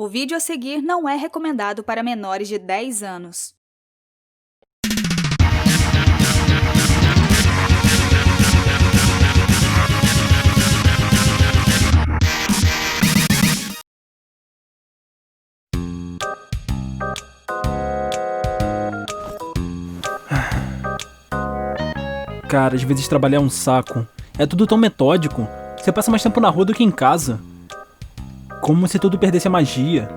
O vídeo a seguir não é recomendado para menores de 10 anos. Cara, às vezes trabalhar é um saco. É tudo tão metódico. Você passa mais tempo na rua do que em casa. Como se tudo perdesse a magia.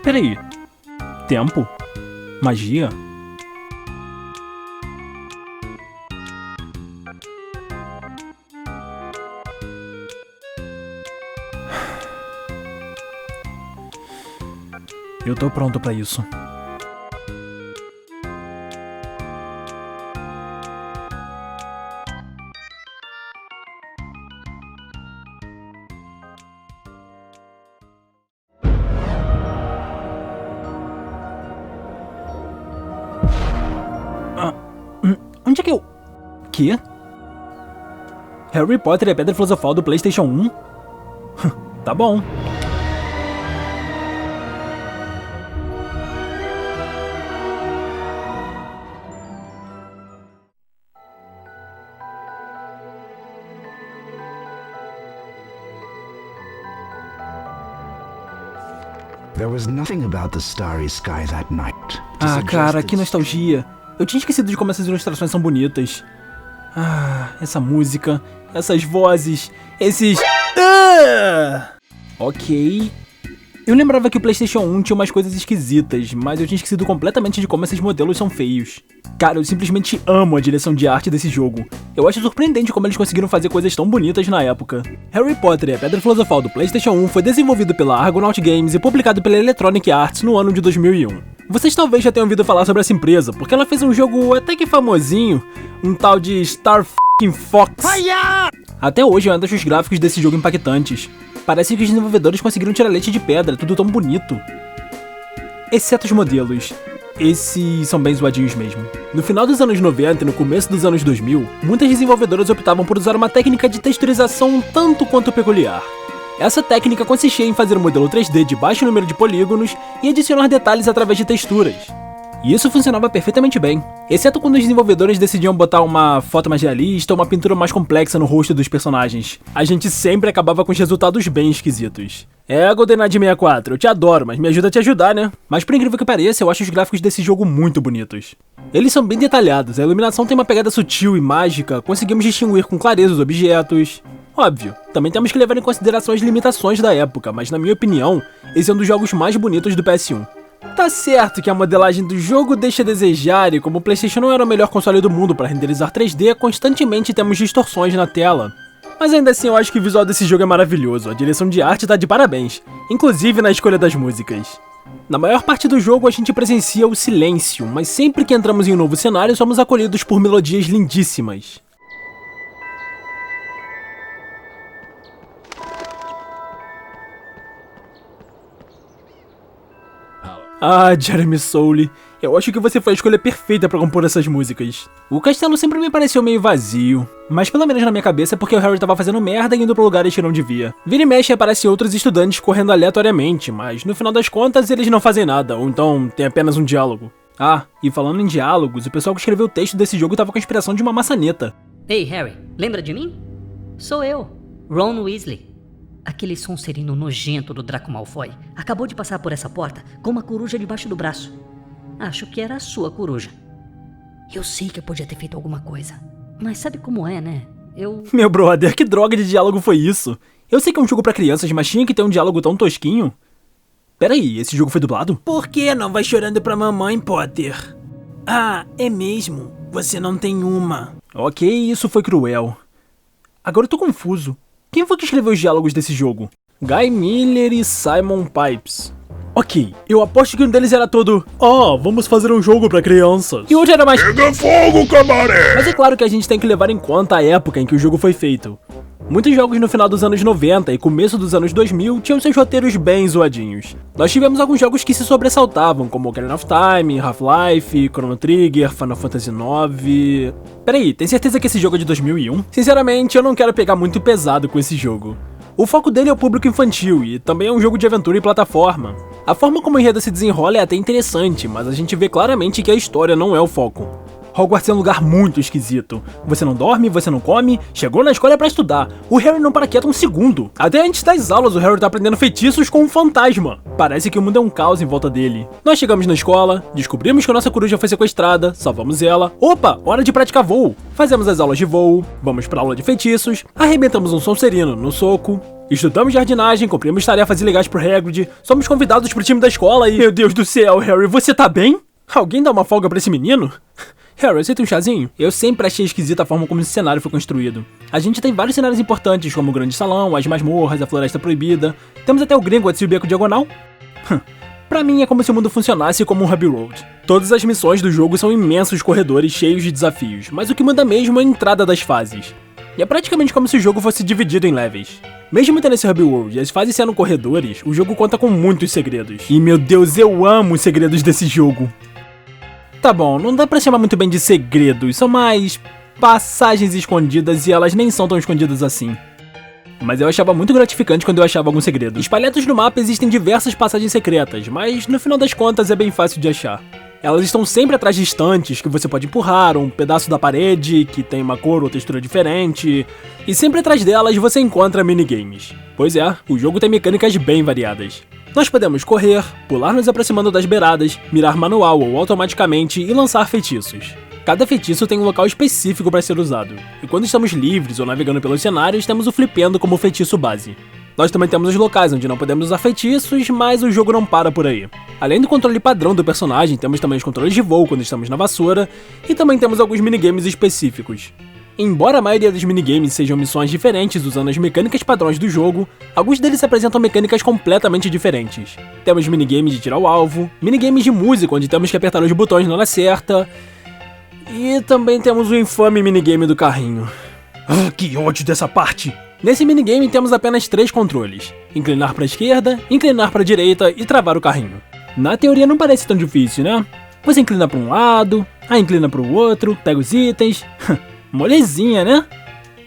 Peraí. Tempo? Magia? Eu tô pronto pra isso. Onde é que eu... Quê? Harry Potter e a Pedra Filosofal do PlayStation 1? Tá bom. There was nothing about the starry sky that night. Ah, cara, que nostalgia. Eu tinha esquecido de como essas ilustrações são bonitas. Ah, essa música, essas vozes, esses... Ok. Eu lembrava que o PlayStation 1 tinha umas coisas esquisitas, mas eu tinha esquecido completamente de como esses modelos são feios. Cara, eu simplesmente amo a direção de arte desse jogo. Eu acho surpreendente como eles conseguiram fazer coisas tão bonitas na época. Harry Potter e a Pedra Filosofal do PlayStation 1 foi desenvolvido pela Argonaut Games e publicado pela Electronic Arts no ano de 2001. Vocês talvez já tenham ouvido falar sobre essa empresa, porque ela fez um jogo até que famosinho, um tal de Star Fox. Até hoje eu ainda acho os gráficos desse jogo impactantes. Parece que os desenvolvedores conseguiram tirar leite de pedra, tudo tão bonito. Exceto os modelos. Esses são bem zoadinhos mesmo. No final dos anos 90 e no começo dos anos 2000, muitas desenvolvedoras optavam por usar uma técnica de texturização um tanto quanto peculiar. Essa técnica consistia em fazer um modelo 3D de baixo número de polígonos e adicionar detalhes através de texturas. E isso funcionava perfeitamente bem, exceto quando os desenvolvedores decidiam botar uma foto mais realista ou uma pintura mais complexa no rosto dos personagens. A gente sempre acabava com os resultados bem esquisitos. GoldenEye 64, eu te adoro, mas me ajuda a te ajudar, né? Mas por incrível que pareça, eu acho os gráficos desse jogo muito bonitos. Eles são bem detalhados, a iluminação tem uma pegada sutil e mágica, conseguimos distinguir com clareza os objetos. Óbvio, também temos que levar em consideração as limitações da época, mas na minha opinião, esse é um dos jogos mais bonitos do PS1. Tá certo que a modelagem do jogo deixa a desejar e como o PlayStation não era o melhor console do mundo para renderizar 3D, constantemente temos distorções na tela. Mas ainda assim eu acho que o visual desse jogo é maravilhoso, a direção de arte tá de parabéns, inclusive na escolha das músicas. Na maior parte do jogo a gente presencia o silêncio, mas sempre que entramos em um novo cenário somos acolhidos por melodias lindíssimas. Ah, Jeremy Soule, eu acho que você foi a escolha perfeita pra compor essas músicas. O castelo sempre me pareceu meio vazio, mas pelo menos na minha cabeça é porque o Harry tava fazendo merda e indo pra lugares que não devia. Vira e mexe aparecem outros estudantes correndo aleatoriamente, mas no final das contas eles não fazem nada, ou então tem apenas um diálogo. Ah, e falando em diálogos, o pessoal que escreveu o texto desse jogo tava com a inspiração de uma maçaneta. Ei, Harry, lembra de mim? Sou eu, Ron Weasley. Aquele sonserino nojento do Draco Malfoy acabou de passar por essa porta com uma coruja debaixo do braço. Acho que era a sua coruja. Eu sei que eu podia ter feito alguma coisa, mas sabe como é, né? Meu brother, que droga de diálogo foi isso? Eu sei que é um jogo pra crianças, mas tinha que ter um diálogo tão tosquinho. Peraí, esse jogo foi dublado? Por que não vai chorando pra mamãe, Potter? Ah, é mesmo? Você não tem uma. Ok, isso foi cruel. Agora eu tô confuso. Quem foi que escreveu os diálogos desse jogo? Guy Miller e Simon Pipes. Ok, eu aposto que um deles era todo vamos fazer um jogo pra crianças. E o outro era mais pega fogo, cabaré! Mas é claro que a gente tem que levar em conta a época em que o jogo foi feito. Muitos jogos no final dos anos 90 e começo dos anos 2000 tinham seus roteiros bem zoadinhos. Nós tivemos alguns jogos que se sobressaltavam, como Ocarina of Time, Half-Life, Chrono Trigger, Final Fantasy IX... Peraí, tem certeza que esse jogo é de 2001? Sinceramente, eu não quero pegar muito pesado com esse jogo. O foco dele é o público infantil e também é um jogo de aventura e plataforma. A forma como o enredo se desenrola é até interessante, mas a gente vê claramente que a história não é o foco. Hogwarts é um lugar muito esquisito. Você não dorme, você não come, chegou na escola pra estudar. O Harry não para quieto um segundo. Até antes das aulas o Harry tá aprendendo feitiços com um fantasma. Parece que o mundo é um caos em volta dele. Nós chegamos na escola, descobrimos que a nossa coruja foi sequestrada, salvamos ela. Opa, hora de praticar voo. Fazemos as aulas de voo, vamos pra aula de feitiços, arrebentamos um Sonserino no soco. Estudamos jardinagem, cumprimos tarefas ilegais pro Hagrid, somos convidados pro time da escola e... Meu Deus do céu, Harry, você tá bem? Alguém dá uma folga pra esse menino? Harry, aceita um chazinho? Eu sempre achei esquisita a forma como esse cenário foi construído. A gente tem vários cenários importantes, como o Grande Salão, as Masmorras, a Floresta Proibida. Temos até o Gringotts e o Beco Diagonal. Pra mim é como se o mundo funcionasse como um Hub Road. Todas as missões do jogo são imensos corredores cheios de desafios, mas o que manda mesmo é a entrada das fases. E é praticamente como se o jogo fosse dividido em levels. Mesmo tendo esse Hub World e as fases sendo corredores, o jogo conta com muitos segredos. E meu Deus, eu amo os segredos desse jogo. Tá bom, não dá pra chamar muito bem de segredos, são mais passagens escondidas e elas nem são tão escondidas assim. Mas eu achava muito gratificante quando eu achava algum segredo. Espalhados no mapa existem diversas passagens secretas, mas no final das contas é bem fácil de achar. Elas estão sempre atrás de estantes que você pode empurrar, um pedaço da parede que tem uma cor ou textura diferente, e sempre atrás delas você encontra minigames. Pois é, o jogo tem mecânicas bem variadas. Nós podemos correr, pular nos aproximando das beiradas, mirar manual ou automaticamente e lançar feitiços. Cada feitiço tem um local específico para ser usado, e quando estamos livres ou navegando pelos cenários, temos o Flipendo como feitiço base. Nós também temos os locais onde não podemos usar feitiços, mas o jogo não para por aí. Além do controle padrão do personagem, temos também os controles de voo quando estamos na vassoura, e também temos alguns minigames específicos. Embora a maioria dos minigames sejam missões diferentes usando as mecânicas padrões do jogo, alguns deles apresentam mecânicas completamente diferentes. Temos minigames de tirar o alvo, minigames de música onde temos que apertar os botões na hora certa, e também temos o infame minigame do carrinho. Que ódio dessa parte! Nesse minigame temos apenas 3 controles: inclinar para a esquerda, inclinar para a direita e travar o carrinho. Na teoria não parece tão difícil, né? Você inclina para um lado, inclina para o outro, pega os itens... Molezinha, né?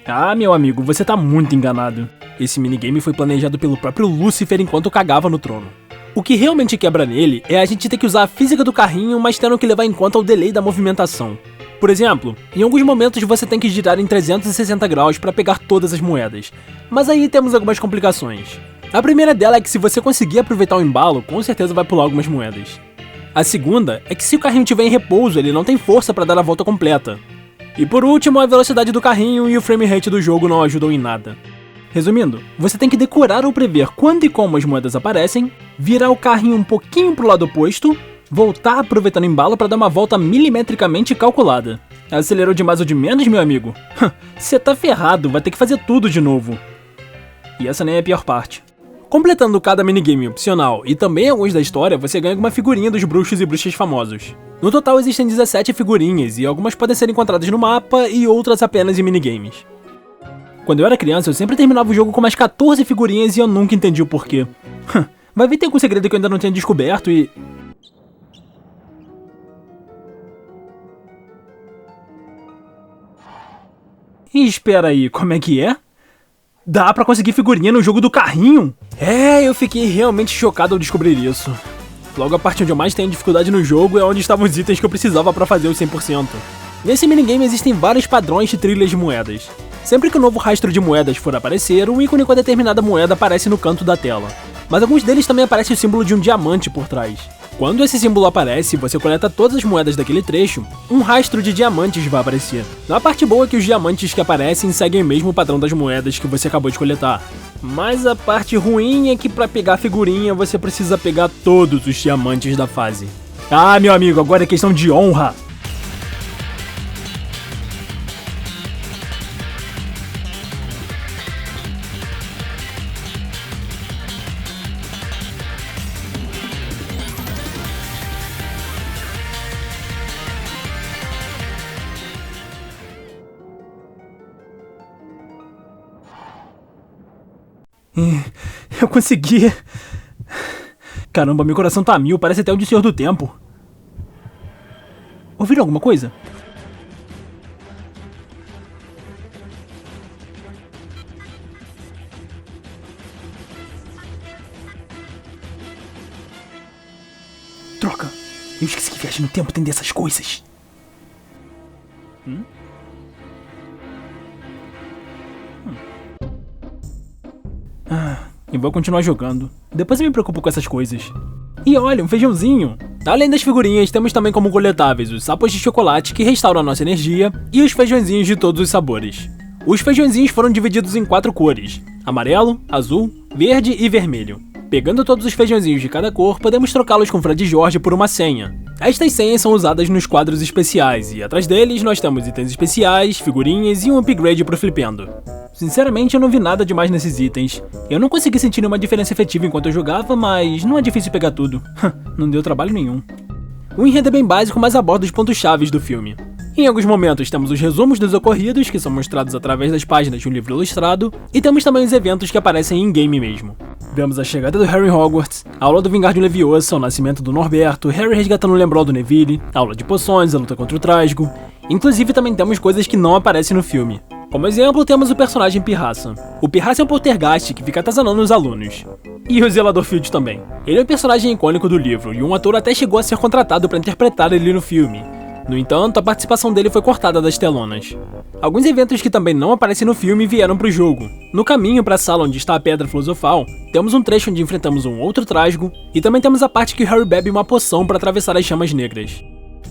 Ah, meu amigo, você tá muito enganado. Esse minigame foi planejado pelo próprio Lúcifer enquanto cagava no trono. O que realmente quebra nele é a gente ter que usar a física do carrinho, mas tendo que levar em conta o delay da movimentação. Por exemplo, em alguns momentos você tem que girar em 360 graus para pegar todas as moedas, mas aí temos algumas complicações. A primeira dela é que se você conseguir aproveitar o embalo, com certeza vai pular algumas moedas. A segunda é que se o carrinho estiver em repouso, ele não tem força para dar a volta completa. E por último, a velocidade do carrinho e o frame rate do jogo não ajudam em nada. Resumindo, você tem que decorar ou prever quando e como as moedas aparecem, virar o carrinho um pouquinho pro lado oposto, voltar aproveitando o embalo para dar uma volta milimetricamente calculada. Acelerou de mais ou de menos, meu amigo? Você tá ferrado, vai ter que fazer tudo de novo. E essa nem é a pior parte. Completando cada minigame opcional e também alguns da história, você ganha uma figurinha dos bruxos e bruxas famosos. No total existem 17 figurinhas e algumas podem ser encontradas no mapa e outras apenas em minigames. Quando eu era criança, eu sempre terminava o jogo com umas 14 figurinhas e eu nunca entendi o porquê. Vai ver que tem algum segredo que eu ainda não tinha descoberto e... E espera aí, como é que é? Dá pra conseguir figurinha no jogo do carrinho? É, eu fiquei realmente chocado ao descobrir isso. Logo a parte onde eu mais tenho dificuldade no jogo é onde estavam os itens que eu precisava pra fazer os 100%. Nesse minigame existem vários padrões de trilhas de moedas. Sempre que um novo rastro de moedas for aparecer, um ícone com a determinada moeda aparece no canto da tela. Mas alguns deles também aparece o símbolo de um diamante por trás. Quando esse símbolo aparece e você coleta todas as moedas daquele trecho, um rastro de diamantes vai aparecer. A parte boa é que os diamantes que aparecem seguem o mesmo padrão das moedas que você acabou de coletar. Mas a parte ruim é que para pegar a figurinha você precisa pegar todos os diamantes da fase. Ah, meu amigo, agora é questão de honra. Eu consegui. Caramba, meu coração tá a mil, parece até o de Senhor do Tempo. Ouviram alguma coisa? Droga, eu esqueci que viagem no tempo tem dessas coisas. Eu vou continuar jogando. Depois eu me preocupo com essas coisas. E olha, um feijãozinho. Além das figurinhas, temos também como coletáveis os sapos de chocolate que restauram a nossa energia e os feijõezinhos de todos os sabores. Os feijõezinhos foram divididos em 4 cores: amarelo, azul, verde e vermelho. Pegando todos os feijãozinhos de cada cor, podemos trocá-los com Fred Jorge por uma senha. Estas senhas são usadas nos quadros especiais e atrás deles nós temos itens especiais, figurinhas e um upgrade pro Flipendo. Sinceramente, eu não vi nada demais nesses itens. Eu não consegui sentir nenhuma diferença efetiva enquanto eu jogava, mas não é difícil pegar tudo. Não deu trabalho nenhum. O enredo é bem básico, mas aborda os pontos chaves do filme. Em alguns momentos temos os resumos dos ocorridos, que são mostrados através das páginas de um livro ilustrado, e temos também os eventos que aparecem em-game mesmo. Vemos a chegada do Harry em Hogwarts, a aula do Wingardium Leviosa, o nascimento do Norberto, Harry resgatando o Lembrol do Neville, a aula de poções, a luta contra o Trasgo. Inclusive também temos coisas que não aparecem no filme. Como exemplo, temos o personagem Pirraça. O Pirraça é um poltergeist que fica atazanando os alunos. E o Zelador Filch também. Ele é um personagem icônico do livro, e um ator até chegou a ser contratado para interpretar ele no filme. No entanto, a participação dele foi cortada das telonas. Alguns eventos que também não aparecem no filme vieram pro jogo. No caminho para a sala onde está a Pedra Filosofal, temos um trecho onde enfrentamos um outro Trasgo, e também temos a parte que Harry bebe uma poção para atravessar as chamas negras.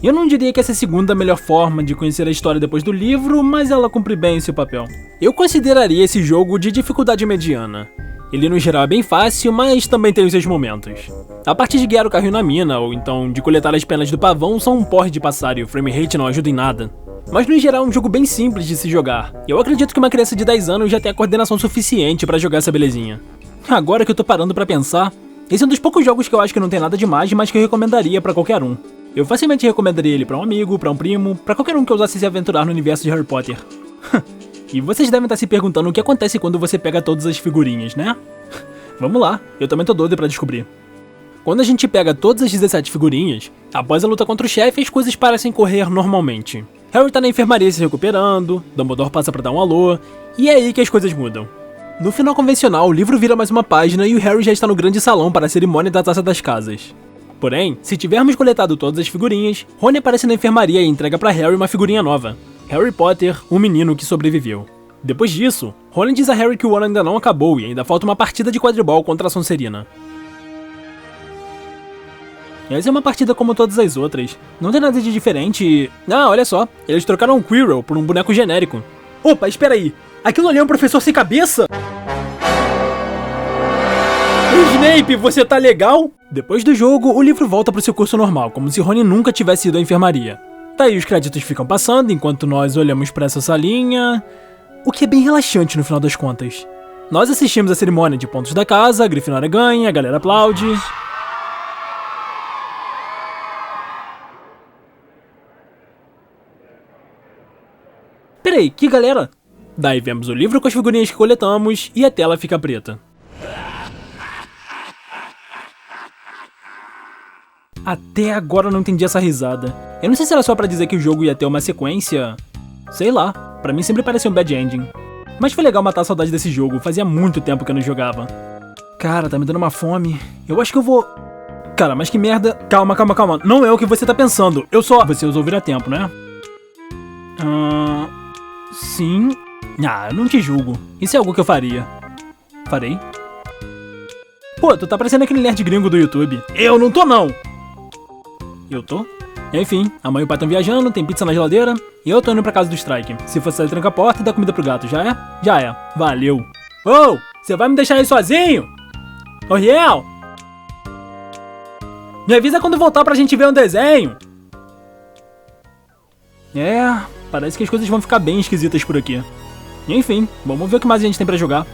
Eu não diria que essa é a segunda melhor forma de conhecer a história depois do livro, mas ela cumpre bem seu papel. Eu consideraria esse jogo de dificuldade mediana. Ele no geral é bem fácil, mas também tem os seus momentos. A parte de guiar o carrinho na mina, ou então de coletar as penas do pavão, são um porre de passar e o frame rate não ajuda em nada. Mas no geral é um jogo bem simples de se jogar. Eu acredito que uma criança de 10 anos já tem a coordenação suficiente pra jogar essa belezinha. Agora que eu tô parando pra pensar, esse é um dos poucos jogos que eu acho que não tem nada demais, mas que eu recomendaria pra qualquer um. Eu facilmente recomendaria ele pra um amigo, pra um primo, pra qualquer um que ousasse se aventurar no universo de Harry Potter. E vocês devem estar se perguntando o que acontece quando você pega todas as figurinhas, né? Vamos lá, eu também tô doido pra descobrir. Quando a gente pega todas as 17 figurinhas, após a luta contra o chefe, as coisas parecem correr normalmente. Harry tá na enfermaria se recuperando, Dumbledore passa pra dar um alô, e é aí que as coisas mudam. No final convencional, o livro vira mais uma página e o Harry já está no grande salão para a cerimônia da Taça das Casas. Porém, se tivermos coletado todas as figurinhas, Rony aparece na enfermaria e entrega pra Harry uma figurinha nova. Harry Potter, o menino que sobreviveu. Depois disso, Rony diz a Harry que o ano ainda não acabou e ainda falta uma partida de quadribol contra a Sonserina. Essa é uma partida como todas as outras. Não tem nada de diferente e... Ah, olha só, eles trocaram um Quirrell por um boneco genérico. Opa, espera aí! Aquilo ali é um professor sem cabeça? Snape, você tá legal? Depois do jogo, o livro volta pro seu curso normal, como se Rony nunca tivesse ido à enfermaria. Daí os créditos ficam passando enquanto nós olhamos pra essa salinha... O que é bem relaxante no final das contas. Nós assistimos a cerimônia de pontos da casa, a Grifinória ganha, a galera aplaude... Peraí, que galera? Daí vemos o livro com as figurinhas que coletamos e a tela fica preta. Até agora eu não entendi essa risada. Eu não sei se era só pra dizer que o jogo ia ter uma sequência... Sei lá, pra mim sempre parecia um bad ending. Mas foi legal matar a saudade desse jogo, fazia muito tempo que eu não jogava. Cara, tá me dando uma fome. Eu acho que eu vou... Cara, mas que merda... Calma, calma, calma. Não é o que você tá pensando. Eu só... Você usou vira-tempo, né? Sim. Ah, eu não te julgo. Isso é algo que eu faria. Farei? Pô, tu tá parecendo aquele nerd gringo do YouTube. Eu não tô, não! Eu tô? Enfim, a mãe e o pai estão viajando, tem pizza na geladeira e eu tô indo pra casa do Strike. Se for sair, tranca a porta e dá comida pro gato, já é? Já é. Valeu. Ô, você vai me deixar aí sozinho? Ô, Riel! Me avisa quando voltar pra gente ver um desenho. Parece que as coisas vão ficar bem esquisitas por aqui. Enfim, vamos ver o que mais a gente tem pra jogar.